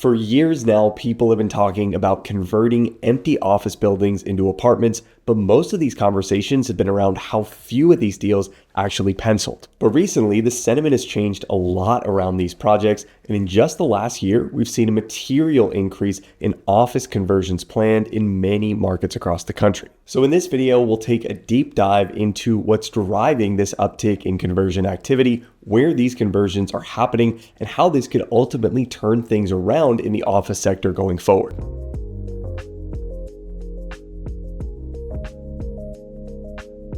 For years now, people have been talking about converting empty office buildings into apartments, but most of these conversations have been around how few of these deals actually penciled. But recently, the sentiment has changed a lot around these projects, and in just the last year, we've seen a material increase in office conversions planned in many markets across the country. So in this video, we'll take a deep dive into what's driving this uptick in conversion activity, where these conversions are happening, and how this could ultimately turn things around in the office sector going forward.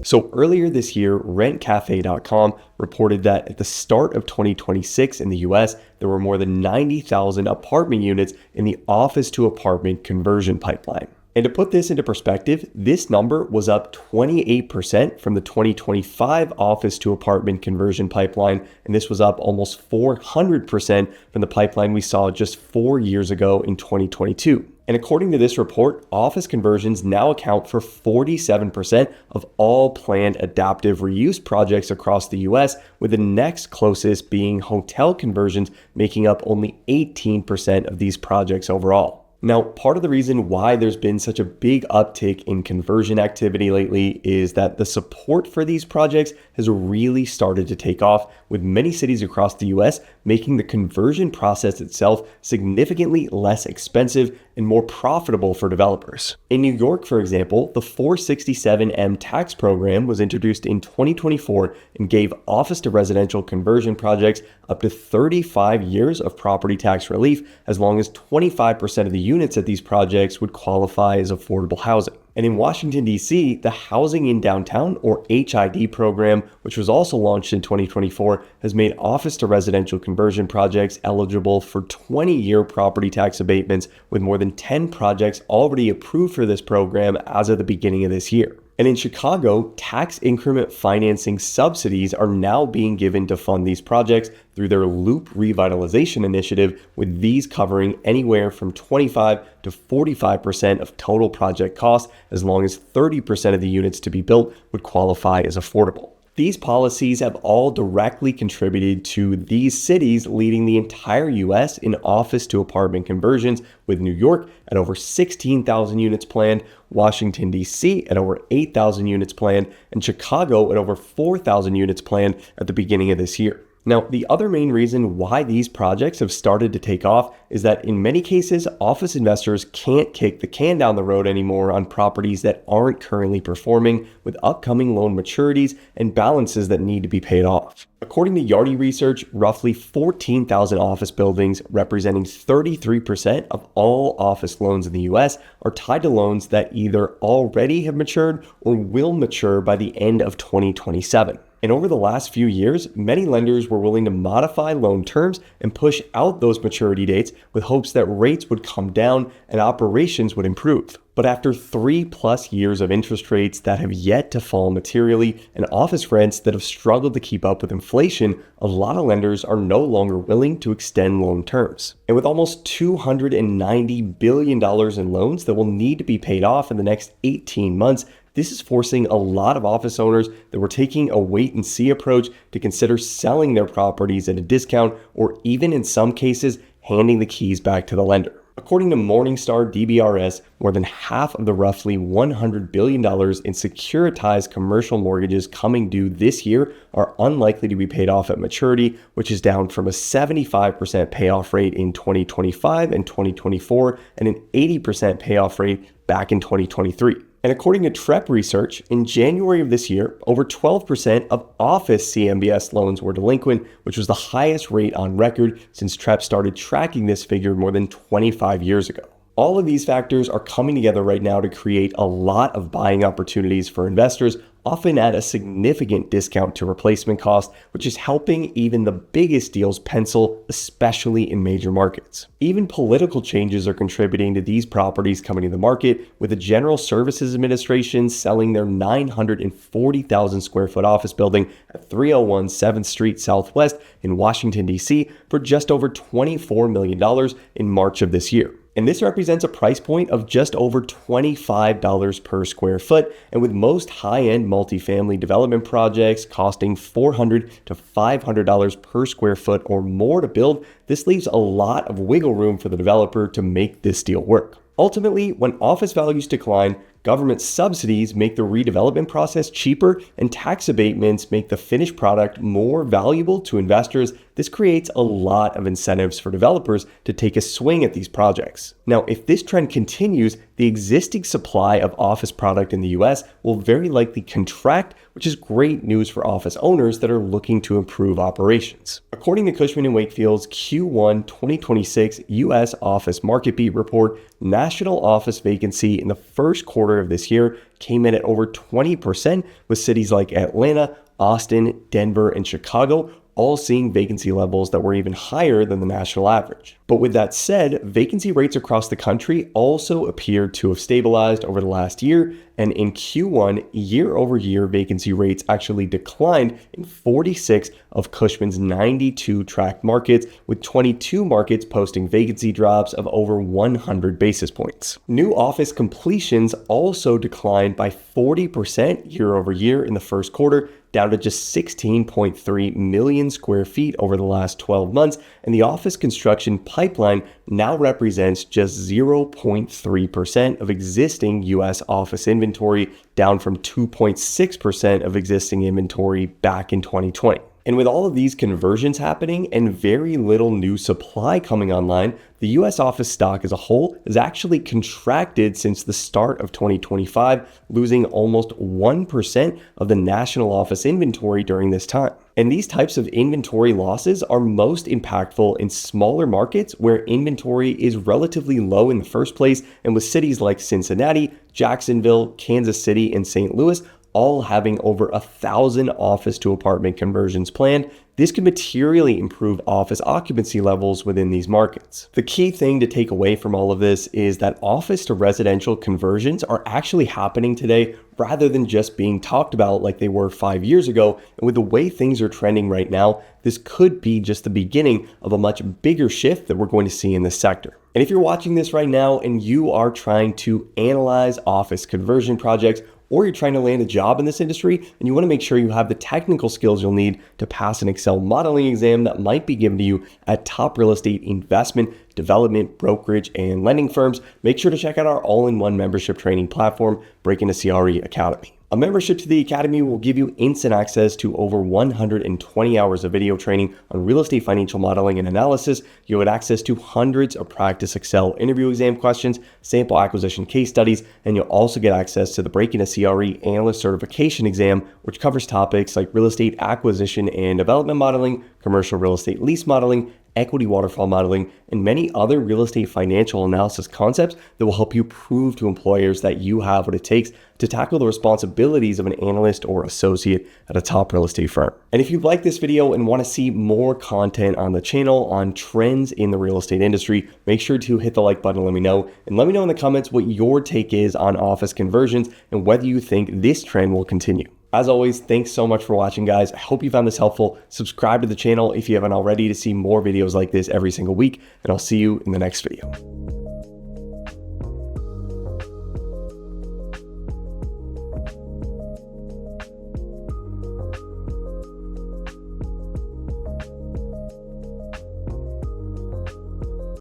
So earlier this year, rentcafe.com reported that at the start of 2026 in the US, there were more than 90,000 apartment units in the office to apartment conversion pipeline. And to put this into perspective, this number was up 28% from the 2025 office to apartment conversion pipeline, and this was up almost 400% from the pipeline we saw just 4 years ago in 2022. And according to this report, office conversions now account for 47% of all planned adaptive reuse projects across the US, with the next closest being hotel conversions making up only 18% of these projects overall. Now, part of the reason why there's been such a big uptick in conversion activity lately is that the support for these projects has really started to take off, with many cities across the US making the conversion process itself significantly less expensive and more profitable for developers. In New York, for example, the 467M tax program was introduced in 2024 and gave office to residential conversion projects up to 35 years of property tax relief, as long as 25% of the units at these projects would qualify as affordable housing. And in Washington, D.C., the Housing in Downtown, or HID program, which was also launched in 2024, has made office to residential conversion projects eligible for 20-year property tax abatements, with more than 10 projects already approved for this program as of the beginning of this year. And in Chicago, tax increment financing subsidies are now being given to fund these projects through their Loop Revitalization Initiative, with these covering anywhere from 25 to 45% of total project costs, as long as 30% of the units to be built would qualify as affordable. These policies have all directly contributed to these cities leading the entire US in office to apartment conversions, with New York at over 16,000 units planned, Washington, D.C. at over 8,000 units planned, and Chicago at over 4,000 units planned at the beginning of this year. Now, the other main reason why these projects have started to take off is that in many cases, office investors can't kick the can down the road anymore on properties that aren't currently performing, with upcoming loan maturities and balances that need to be paid off. According to Yardi Research, roughly 14,000 office buildings, representing 33% of all office loans in the US, are tied to loans that either already have matured or will mature by the end of 2027. And over the last few years, many lenders were willing to modify loan terms and push out those maturity dates with hopes that rates would come down and operations would improve. But after 3+ years of interest rates that have yet to fall materially and office rents that have struggled to keep up with inflation, a lot of lenders are no longer willing to extend loan terms. And with almost $290 billion in loans that will need to be paid off in the next 18 months, this is forcing a lot of office owners that were taking a wait-and-see approach to consider selling their properties at a discount, or even in some cases, handing the keys back to the lender. According to Morningstar DBRS, more than half of the roughly $100 billion in securitized commercial mortgages coming due this year are unlikely to be paid off at maturity, which is down from a 75% payoff rate in 2025 and 2024 and an 80% payoff rate back in 2023. And according to TREP Research, in January of this year, over 12% of office CMBS loans were delinquent, which was the highest rate on record since TREP started tracking this figure more than 25 years ago. All of these factors are coming together right now to create a lot of buying opportunities for investors, often at a significant discount to replacement cost, which is helping even the biggest deals pencil, especially in major markets. Even political changes are contributing to these properties coming to the market, with the General Services Administration selling their 940,000 square foot office building at 301 7th Street Southwest in Washington, D.C. for just over $24 million in March of this year. And this represents a price point of just over $25 per square foot. And with most high-end multifamily development projects costing $400 to $500 per square foot or more to build, this leaves a lot of wiggle room for the developer to make this deal work. Ultimately, when office values decline, government subsidies make the redevelopment process cheaper, and tax abatements make the finished product more valuable to investors. This creates a lot of incentives for developers to take a swing at these projects. Now, if this trend continues, the existing supply of office product in the US will very likely contract, which is great news for office owners that are looking to improve operations. According to Cushman & Wakefield's Q1 2026 US Office Market Beat report, national office vacancy in the first quarter of this year came in at over 20%, with cities like Atlanta, Austin, Denver, and Chicago all seeing vacancy levels that were even higher than the national average. But with that said, vacancy rates across the country also appear to have stabilized over the last year, and in Q1, year-over-year vacancy rates actually declined in 46 of Cushman's 92 tracked markets, with 22 markets posting vacancy drops of over 100 basis points. New office completions also declined by 40% year-over-year in the first quarter, down to just 16.3 million square feet over the last 12 months, and the office construction pipeline now represents just 0.3% of existing US office inventory, down from 2.6% of existing inventory back in 2020. And with all of these conversions happening and very little new supply coming online, the US office stock as a whole has actually contracted since the start of 2025, losing almost 1% of the national office inventory during this time. And these types of inventory losses are most impactful in smaller markets where inventory is relatively low in the first place, and with cities like Cincinnati, Jacksonville, Kansas City, and St. Louis all having over 1,000 office to apartment conversions planned, this could materially improve office occupancy levels within these markets. The key thing to take away from all of this is that office to residential conversions are actually happening today rather than just being talked about like they were 5 years ago. And with the way things are trending right now, this could be just the beginning of a much bigger shift that we're going to see in this sector. And if you're watching this right now and you are trying to analyze office conversion projects, or you're trying to land a job in this industry and you want to make sure you have the technical skills you'll need to pass an Excel modeling exam that might be given to you at top real estate investment, development, brokerage, and lending firms, make sure to check out our all-in-one membership training platform, Breaking the CRE Academy. A membership to the Academy will give you instant access to over 120 hours of video training on real estate financial modeling and analysis. You'll get access to hundreds of practice Excel interview exam questions, sample acquisition case studies, and you'll also get access to the Breaking a CRE Analyst Certification exam, which covers topics like real estate acquisition and development modeling, commercial real estate lease modeling, equity waterfall modeling, and many other real estate financial analysis concepts that will help you prove to employers that you have what it takes to tackle the responsibilities of an analyst or associate at a top real estate firm. And if you like this video and want to see more content on the channel on trends in the real estate industry, make sure to hit the like button and let me know. And let me know in the comments what your take is on office conversions and whether you think this trend will continue. As always, thanks so much for watching, guys. I hope you found this helpful. Subscribe to the channel if you haven't already to see more videos like this every single week, and I'll see you in the next video.